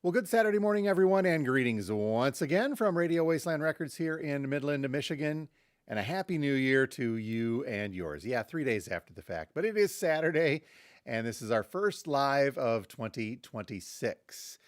Well, good Saturday morning, everyone, and greetings once again from Radio Wasteland Records here in Midland, Michigan, and a happy new year to you and yours. Yeah, 3 days after the fact, but it is Saturday, and this is our first live of 2026.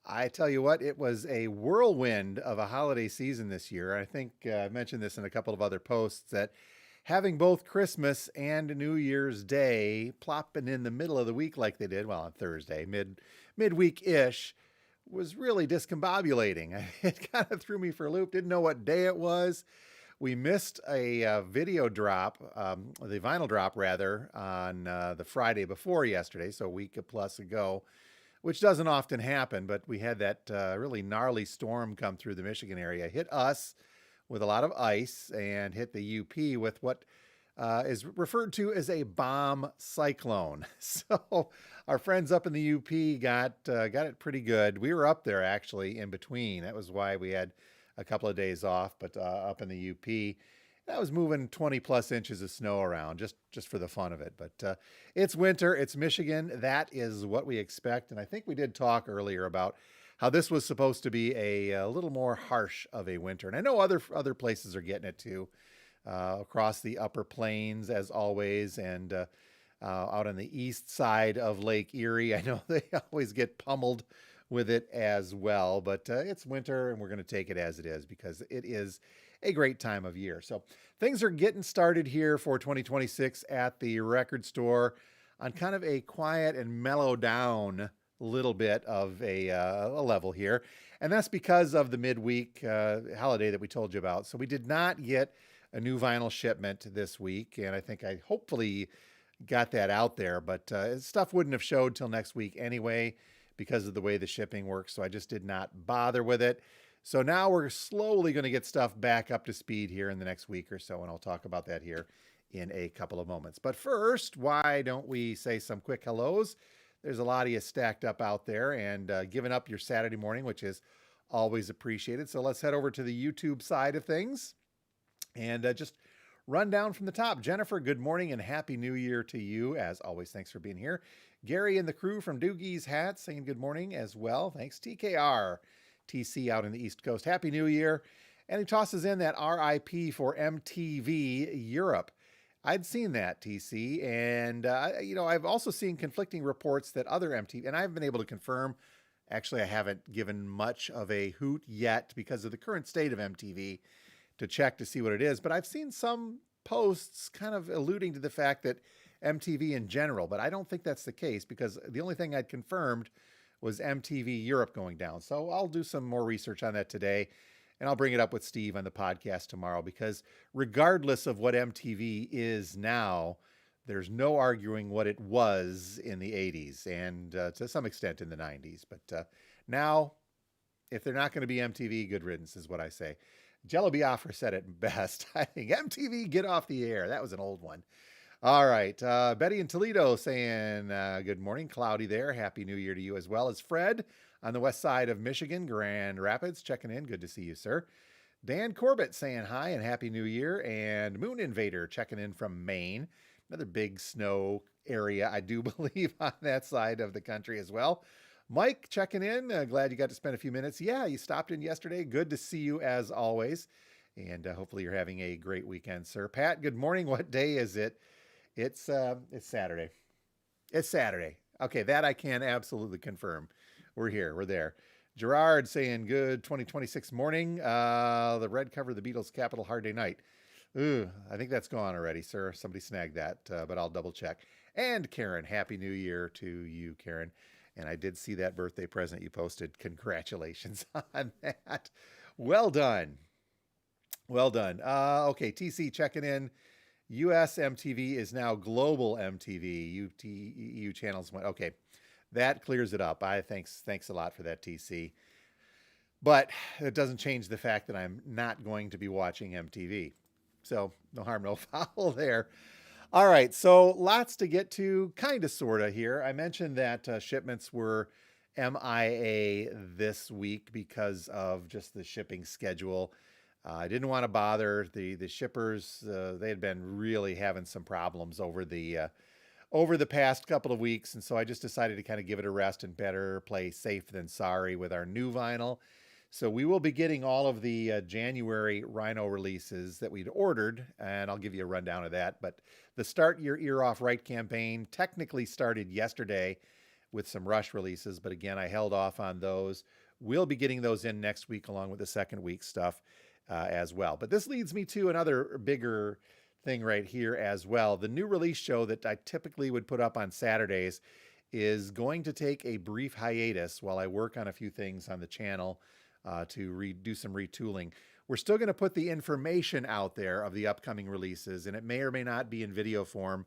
I tell you what, it was a whirlwind of a holiday season this year. I think I mentioned this in a couple of other posts that having both Christmas and New Year's Day plopping in the middle of the week like they did, well, on Thursday, midweek-ish, was really discombobulating. It kind of threw me for a loop. Didn't know what day it was. We missed a video drop, the vinyl drop rather, on the Friday before yesterday, so a week plus ago, which doesn't often happen, but we had that really gnarly storm come through the Michigan area, hit us with a lot of ice, and hit the UP with what is referred to as a bomb cyclone. So our friends up in the UP got it pretty good. We were up there actually in between. That was why we had a couple of days off. But up in the UP, that was moving 20 plus inches of snow around just for the fun of it. But it's winter. It's Michigan. That is what we expect. And I think we did talk earlier about how this was supposed to be a little more harsh of a winter. And I know other places are getting it too. Across the upper plains, as always, and out on the east side of Lake Erie. I know they always get pummeled with it as well, but it's winter, and we're going to take it as it is because it is a great time of year. So things are getting started here for 2026 at the record store on kind of a quiet and mellow down little bit of a level here, and that's because of the midweek holiday that we told you about. So we did not get a new vinyl shipment this week, and I think I hopefully got that out there, but stuff wouldn't have showed till next week anyway because of the way the shipping works, so I just did not bother with it. So now we're slowly going to get stuff back up to speed here in the next week or so, and I'll talk about that here in a couple of moments. But first, why don't we say some quick hellos? There's a lot of you stacked up out there and giving up your Saturday morning, which is always appreciated. So let's head over to the YouTube side of things. And just run down from the top. Jennifer, good morning and Happy New Year to you. As always, thanks for being here. Gary and the crew from Doogie's Hat saying good morning as well. Thanks. TKR, TC out in the East Coast. Happy New Year. And he tosses in that RIP for MTV Europe. I'd seen that, TC. And, I've also seen conflicting reports that other MTV, and I've been able to confirm, actually, I haven't given much of a hoot yet because of the current state of MTV to check to see what it is. But I've seen some posts kind of alluding to the fact that MTV in general, but I don't think that's the case because the only thing I'd confirmed was MTV Europe going down. So I'll do some more research on that today, and I'll bring it up with Steve on the podcast tomorrow because regardless of what MTV is now, there's no arguing what it was in the 80s and to some extent in the 90s. But now, if they're not going to be MTV, good riddance is what I say. Jello Biafra said it best. I think MTV, get off the air. That was an old one. All right. Betty in Toledo saying good morning. Cloudy there. Happy New Year to you as well as Fred on the west side of Michigan, Grand Rapids, checking in. Good to see you, sir. Dan Corbett saying hi and Happy New Year. And Moon Invader checking in from Maine. Another big snow area, I do believe, on that side of the country as well. Mike checking in. Glad you got to spend a few minutes. Yeah, you stopped in yesterday. Good to see you as always. And hopefully you're having a great weekend, sir. Pat, good morning. What day is it? It's Saturday. It's Saturday. Okay, that I can absolutely confirm. We're here. We're there. Gerard saying good 2026 morning. The red cover of the Beatles' Capitol Hard Day Night. Ooh, I think that's gone already, sir. Somebody snagged that, but I'll double check. And Karen, Happy New Year to you, Karen. And I did see that birthday present you posted. Congratulations on that. Well done. Well done. Okay, TC checking in. US MTV is now global MTV. EU channels went. Okay, that clears it up. Thanks a lot for that, TC. But it doesn't change the fact that I'm not going to be watching MTV. So no harm, no foul there. All right, so lots to get to, kind of, sort of here. I mentioned that shipments were MIA this week because of just the shipping schedule. I didn't want to bother the shippers. They had been really having some problems over the over the past couple of weeks. And so I just decided to kind of give it a rest and better play safe than sorry with our new vinyl. So we will be getting all of the January Rhino releases that we'd ordered, and I'll give you a rundown of that. But the Start Your Ear Off Right campaign technically started yesterday with some Rush releases, but again, I held off on those. We'll be getting those in next week along with the second week stuff as well. But this leads me to another bigger thing right here as well. The new release show that I typically would put up on Saturdays is going to take a brief hiatus while I work on a few things on the channel to do some retooling. We're still going to put the information out there of the upcoming releases, and it may or may not be in video form.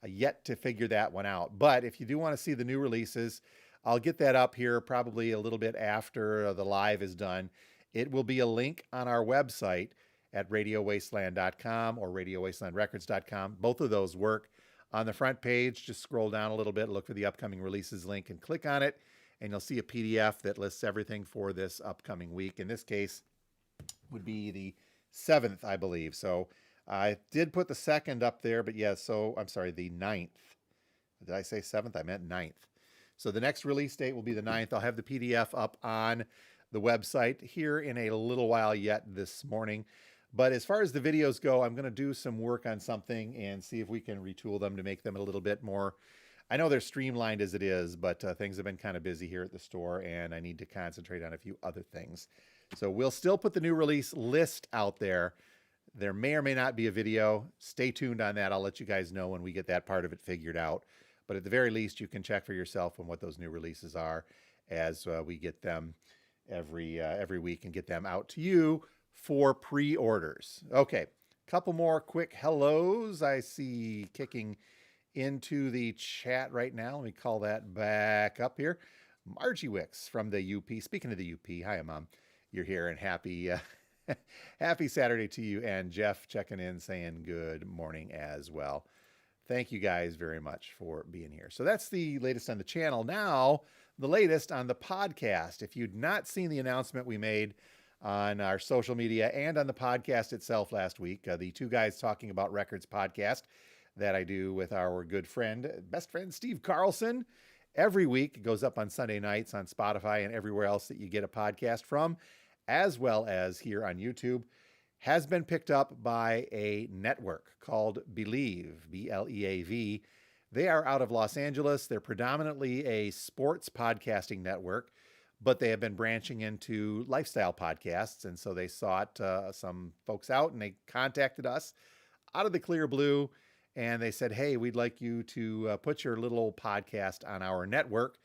Yet to figure that one out. But if you do want to see the new releases, I'll get that up here probably a little bit after the live is done. It will be a link on our website at radiowasteland.com or radiowastelandrecords.com. Both of those work. On the front page, just scroll down a little bit, look for the upcoming releases link and click on it, and you'll see a PDF that lists everything for this upcoming week. In this case, would be the 7th, I believe. So I did put the 2nd up there, but yeah, so I'm sorry, the 9th. Did I say 7th? I meant 9th. So the next release date will be the 9th. I'll have the PDF up on the website here in a little while yet this morning. But as far as the videos go, I'm going to do some work on something and see if we can retool them to make them a little bit more. I know they're streamlined as it is, but things have been kind of busy here at the store, and I need to concentrate on a few other things. So we'll still put the new release list out there. There may or may not be a video. Stay tuned on that. I'll let you guys know when we get that part of it figured out. But at the very least, you can check for yourself on what those new releases are as we get them every week and get them out to you for pre-orders. Okay, couple more quick hellos I see kicking into the chat right now. Let me call that back up here. Margie Wicks from the UP. Speaking of the UP, hi, Mom. You're here, and happy happy Saturday to you. And Jeff checking in saying good morning as well. Thank you guys very much for being here. So that's the latest on the channel. Now, the latest on the podcast. If you'd not seen the announcement we made on our social media and on the podcast itself last week, the Two Guys Talking About Records podcast that I do with our good friend, best friend, Steve Carlson. Every week, it goes up on Sunday nights on Spotify and everywhere else that you get a podcast from, as well as here on YouTube, has been picked up by a network called Believe, B-L-E-A-V. They are out of Los Angeles. They're predominantly a sports podcasting network, but they have been branching into lifestyle podcasts. And so they sought some folks out, and they contacted us out of the clear blue. And they said, hey, we'd like you to put your little old podcast on our network.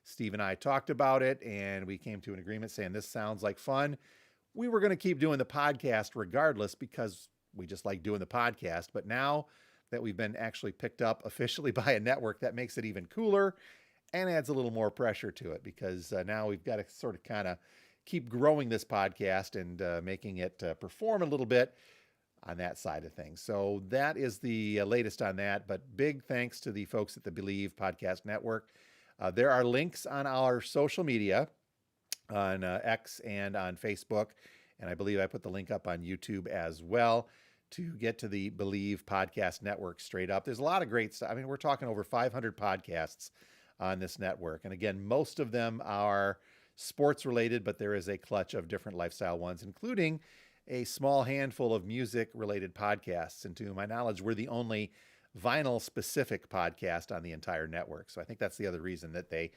Steve and I talked about it, and we came to an agreement saying this sounds like fun. We were going to keep doing the podcast regardless because we just like doing the podcast. But now that we've been actually picked up officially by a network, that makes it even cooler and adds a little more pressure to it because now we've got to sort of kind of keep growing this podcast and making it perform a little bit on that side of things. So that is the latest on that. But big thanks to the folks at the Believe Podcast Network. There are links on our social media on X and on Facebook. And I believe I put the link up on YouTube as well to get to the Believe Podcast Network straight up. There's a lot of great stuff. I mean, we're talking over 500 podcasts on this network. And again, most of them are sports related, but there is a clutch of different lifestyle ones, including a small handful of music related podcasts. And to my knowledge, we're the only vinyl specific podcast on the entire network. So I think that's the other reason that they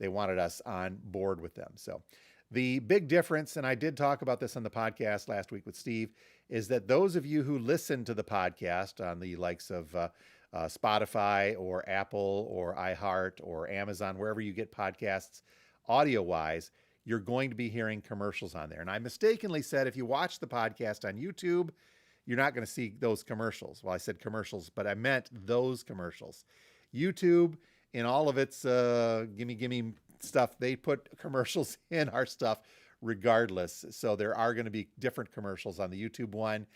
wanted us on board with them. So the big difference, and I did talk about this on the podcast last week with Steve, is that those of you who listen to the podcast on the likes of Spotify or Apple or iHeart or Amazon, wherever you get podcasts audio-wise, you're going to be hearing commercials on there. And I mistakenly said if you watch the podcast on YouTube, you're not going to see those commercials. Well, I said commercials, but I meant those commercials. YouTube, in all of its gimme stuff, they put commercials in our stuff regardless. So there are going to be different commercials on the YouTube one.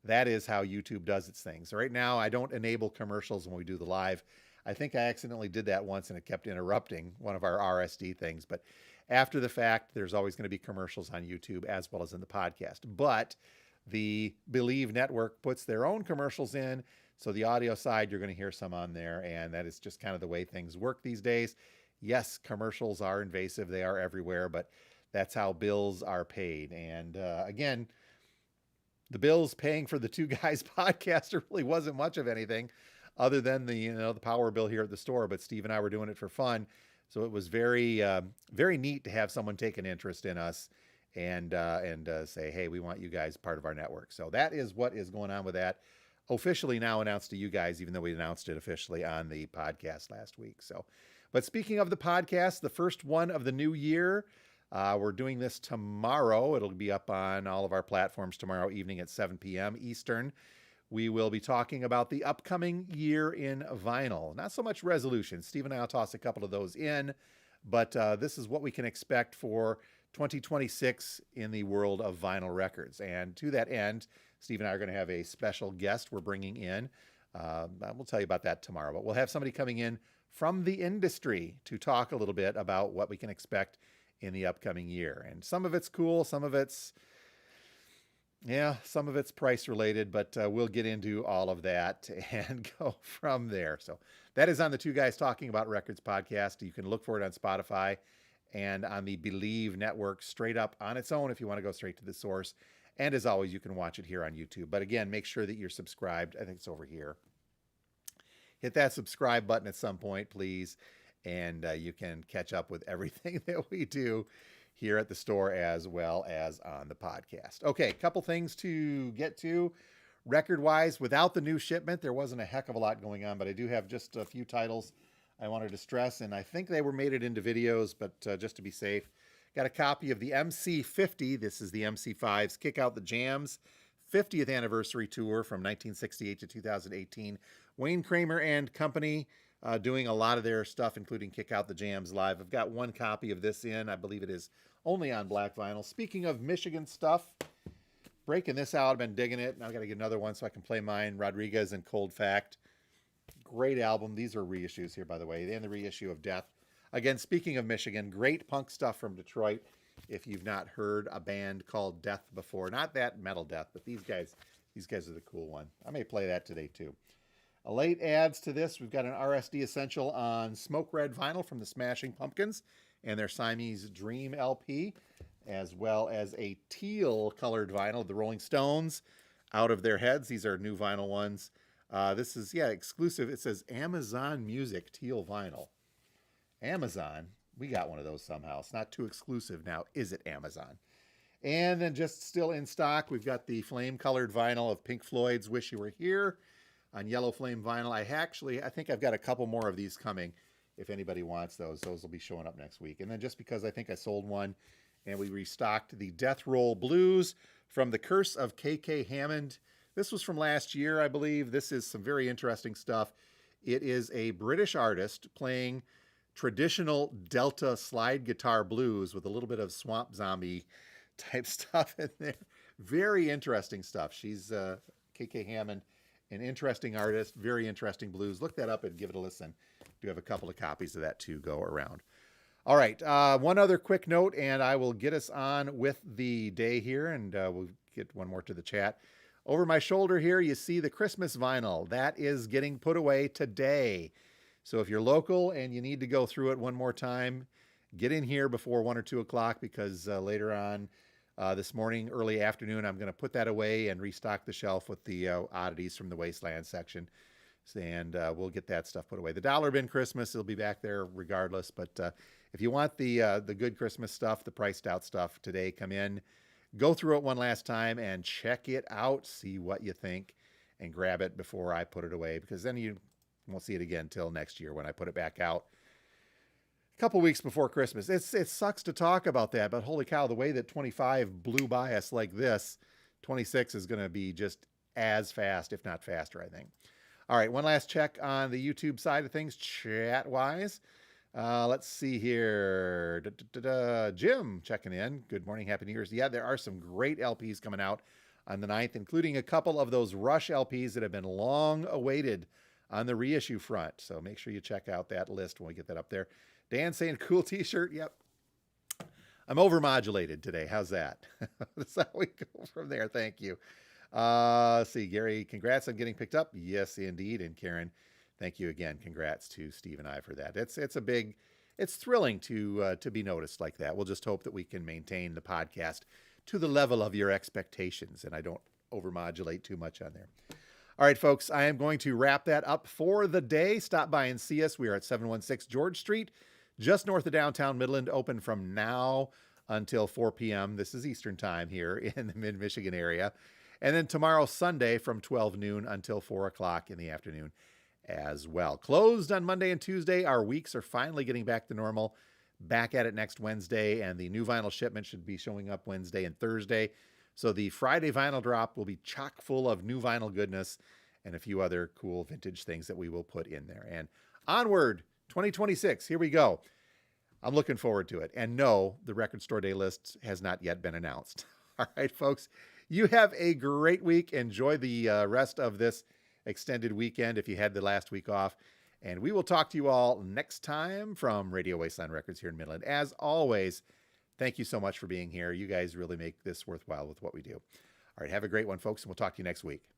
That is how YouTube does its things. So right now, I don't enable commercials when we do the live. I think I accidentally did that once and it kept interrupting one of our RSD things. But after the fact, there's always going to be commercials on YouTube as well as in the podcast. But the Believe Network puts their own commercials in So the audio side, you're going to hear some on there, and that is just kind of the way things work these days. Yes, commercials are invasive. They are everywhere, but that's how bills are paid. And again, the bills paying for the Two Guys podcast really wasn't much of anything other than the power bill here at the store. But Steve and I were doing it for fun. So it was very neat to have someone take an interest in us and say, hey, we want you guys part of our network. So that is what is going on with that. Officially now announced to you guys, even though we announced it officially on the podcast last week. So, but speaking of the podcast, the first one of the new year, we're doing this tomorrow. It'll be up on all of our platforms tomorrow evening at 7 p.m. Eastern. We will be talking about the upcoming year in vinyl. Not so much resolutions. Steve and I will toss a couple of those in, but this is what we can expect for 2026 in the world of vinyl records. And to that end, Steve and I are going to have a special guest we're bringing in. We'll tell you about that tomorrow, but we'll have somebody coming in from the industry to talk a little bit about what we can expect in the upcoming year. And some of it's cool, some of it's price related, but we'll get into all of that and go from there. So that is on the Two Guys Talking About Records podcast. You can look for it on Spotify and on the Believe network straight up on its own if you want to go straight to the source. And as always, you can watch it here on YouTube. But again, make sure that you're subscribed. I think it's over here. Hit that subscribe button at some point, please. And you can catch up with everything that we do here at the store as well as on the podcast. Okay, a couple things to get to. Record-wise, without the new shipment, there wasn't a heck of a lot going on, but I do have just a few titles I wanted to stress, and I think they were made it into videos, but just to be safe, got a copy of the MC50. This is the MC5's Kick Out the Jams 50th anniversary tour from 1968 to 2018. Wayne Kramer and company doing a lot of their stuff, including Kick Out the Jams live. I've got one copy of this in. I believe it is only on black vinyl. Speaking of Michigan stuff, breaking this out. I've been digging it. Now I've got to get another one so I can play mine. Rodriguez and Cold Fact. Great album. These are reissues here, by the way. And the reissue of Death. Again, speaking of Michigan, great punk stuff from Detroit. If you've not heard a band called Death before, not that metal Death, but these guys are the cool one. I may play that today too. A late adds to this, we've got an RSD Essential on Smoke Red vinyl from the Smashing Pumpkins and their Siamese Dream LP, as well as a teal colored vinyl of the Rolling Stones, Out of Their Heads. These are new vinyl ones. This is, exclusive. It says Amazon Music teal vinyl. Amazon, we got one of those somehow. It's not too exclusive now, is it, Amazon? And then just still in stock, we've got the flame colored vinyl of Pink Floyd's Wish You Were Here on yellow flame vinyl. I think I've got a couple more of these coming if anybody wants those. Those will be showing up next week. And then just because I think I sold one and we restocked the Death Roll Blues from The Curse of K.K. Hammond. This was from last year, I believe. This is some very interesting stuff. It is a British artist playing traditional Delta slide guitar blues with a little bit of Swamp Zombie type stuff in there. Very interesting stuff. She's K.K. Hammond, an interesting artist, very interesting blues. Look that up and give it a listen. Do have a couple of copies of that to go around. All right, one other quick note, and I will get us on with the day here, and we'll get one more to the chat. Over my shoulder here, you see the Christmas vinyl. That is getting put away today. So if you're local and you need to go through it one more time, get in here before 1 or 2 o'clock, because later on this morning, early afternoon, I'm going to put that away and restock the shelf with the oddities from the Wasteland section. And we'll get that stuff put away. The dollar bin Christmas, it'll be back there regardless. But if you want the good Christmas stuff, the priced out stuff today, come in, go through it one last time and check it out. See what you think and grab it before I put it away, because then you won't see it again till next year when I put it back out a couple weeks before Christmas. It sucks to talk about that, but holy cow, the way that 25 blew by us like this, 26 is going to be just as fast, if not faster, I think. All right, one last check on the YouTube side of things, chat-wise. Let's see here. Jim checking in. Good morning, Happy New Year's. Yeah, there are some great LPs coming out on the 9th, including a couple of those Rush LPs that have been long awaited on the reissue front. So make sure you check out that list when we get that up there. Dan saying cool t-shirt. Yep. I'm overmodulated today. How's that? That's how we go from there. Thank you. See, Gary, congrats on getting picked up. Yes, indeed. And Karen, thank you again. Congrats to Steve and I for that. It's thrilling to be noticed like that. We'll just hope that we can maintain the podcast to the level of your expectations, and I don't overmodulate too much on there. All right, folks, I am going to wrap that up for the day. Stop by and see us. We are at 716 George Street, just north of downtown Midland, open from now until 4 p.m. This is Eastern time here in the mid-Michigan area. And then tomorrow, Sunday, from 12 noon until 4 o'clock in the afternoon as well. Closed on Monday and Tuesday. Our weeks are finally getting back to normal. Back at it next Wednesday, and the new vinyl shipment should be showing up Wednesday and Thursday. So the Friday vinyl drop will be chock full of new vinyl goodness and a few other cool vintage things that we will put in there. And onward, 2026, here we go. I'm looking forward to it. And no, the Record Store Day list has not yet been announced. All right, folks, you have a great week. Enjoy the rest of this extended weekend if you had the last week off. And we will talk to you all next time from Radio Wasteland Records here in Midland. As always, thank you so much for being here. You guys really make this worthwhile with what we do. All right, have a great one, folks, and we'll talk to you next week.